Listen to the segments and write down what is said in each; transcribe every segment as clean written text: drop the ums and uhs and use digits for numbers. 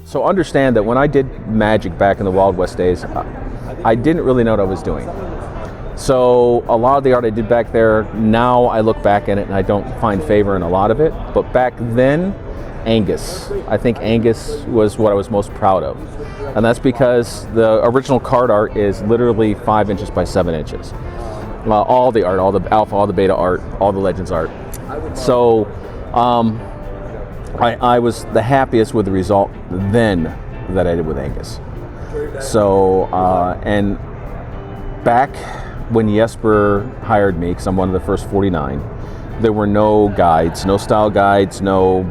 So understand that when I did Magic back in the Wild West days, I didn't really know what I was doing. So a lot of the art I did back there, now I look back at it and I don't find favor in a lot of it. But back then, Angus. I think Angus was what I was most proud of. And that's because the original card art is literally 5 inches by 7 inches. All the art, all the alpha, all the beta art, all the Legends art. So I was the happiest with the result then that I did with Angus. So, and back when Jesper hired me, because I'm one of the first 49, there were no guides, no style guides, no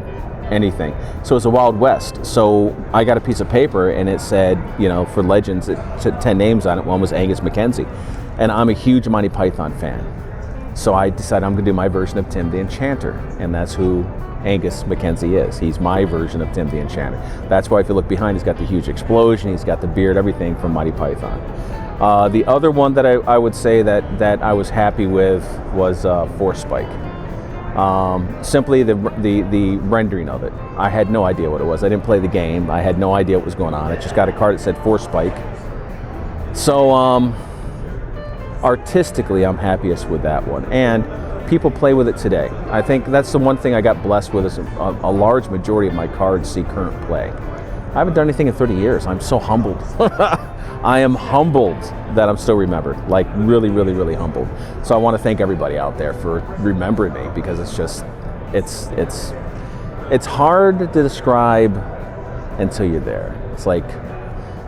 anything. So it was a Wild West. So I got a piece of paper and it said, you know, for Legends, it said 10 names on it. One was Angus Mackenzie. And I'm a huge Monty Python fan. So I decided I'm going to do my version of Tim the Enchanter. And that's who Angus Mackenzie is. He's my version of Tim the Enchanter. That's why if you look behind, he's got the huge explosion, he's got the beard, everything from Monty Python. The other one that I would say that I was happy with was Force Spike. Simply the rendering of it. I had no idea what it was. I didn't play the game. I had no idea what was going on. I just got a card that said Force Spike. So artistically, I'm happiest with that one. And people play with it today. I think that's the one thing I got blessed with is a large majority of my cards see current play. I haven't done anything in 30 years. I'm so humbled. I am humbled that I'm still remembered, like really, really, really humbled. So I want to thank everybody out there for remembering me, because it's just, it's hard to describe until you're there. It's like,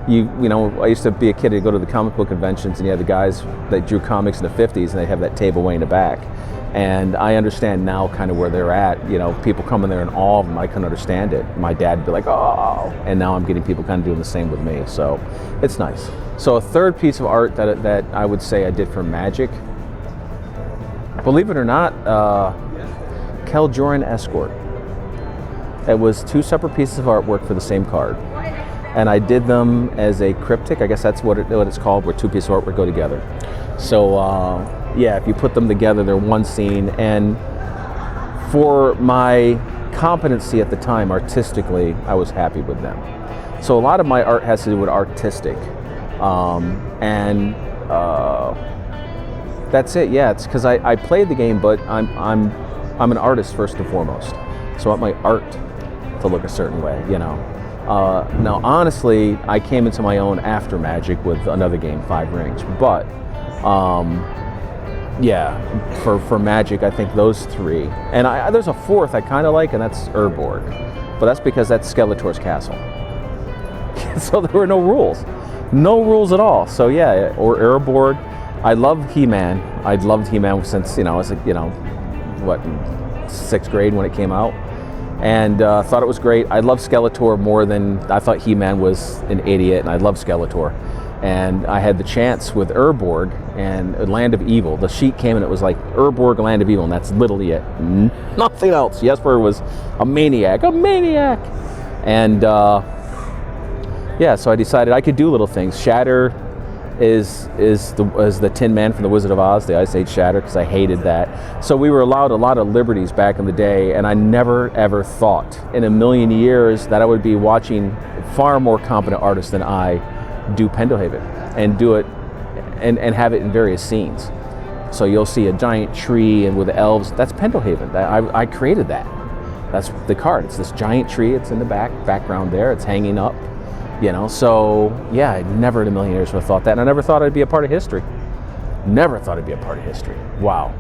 you know, I used to be a kid to go to the comic book conventions, and you had the guys that drew comics in the 50s, and they have that table way in the back. And I understand now kind of where they're at. You know, people come in there in awe of them. I couldn't understand it. My dad would be like, oh, and now I'm getting people kind of doing the same with me. So it's nice. So a third piece of art that I would say I did for Magic, believe it or not, Keljoran Escort. It was 2 separate pieces of artwork for the same card. And I did them as a cryptic. I guess that's what it's called, where 2 pieces of artwork go together. So yeah, if you put them together, they're one scene. And for my competency at the time, artistically, I was happy with them. So a lot of my art has to do with artistic, and that's it. Yeah, it's because I played the game, but I'm an artist first and foremost. So I want my art to look a certain way, you know. Now, honestly, I came into my own after Magic with another game, 5 Rings, but. Yeah, for Magic, I think those 3. And there's a 4th I kind of like, and that's Urborg. But that's because that's Skeletor's castle. So there were no rules. No rules at all. So yeah, or Urborg. I love He-Man. I'd loved He-Man since, you know, I was, you know, what, 6th grade when it came out. And thought it was great. I love Skeletor more than, I thought He-Man was an idiot, and I love Skeletor. And I had the chance with Urborg and Land of Evil. The sheet came and it was like Urborg, Land of Evil, and that's literally it. Nothing else. Jesper was a maniac. And yeah, so I decided I could do little things. Shatter is the Tin Man from the Wizard of Oz, the Ice Age Shatter, because I hated that. So we were allowed a lot of liberties back in the day, and I never ever thought in a million years that I would be watching far more competent artists than I do Pendelhaven and do it and have it in various scenes. So you'll see a giant tree and with elves. That's Pendelhaven. I created that. That's the card. It's this giant tree. It's in the background there. It's hanging up, you know. So yeah, I never in a million years would have thought that, and I never thought I'd be a part of history. Never thought I'd be a part of history. Wow.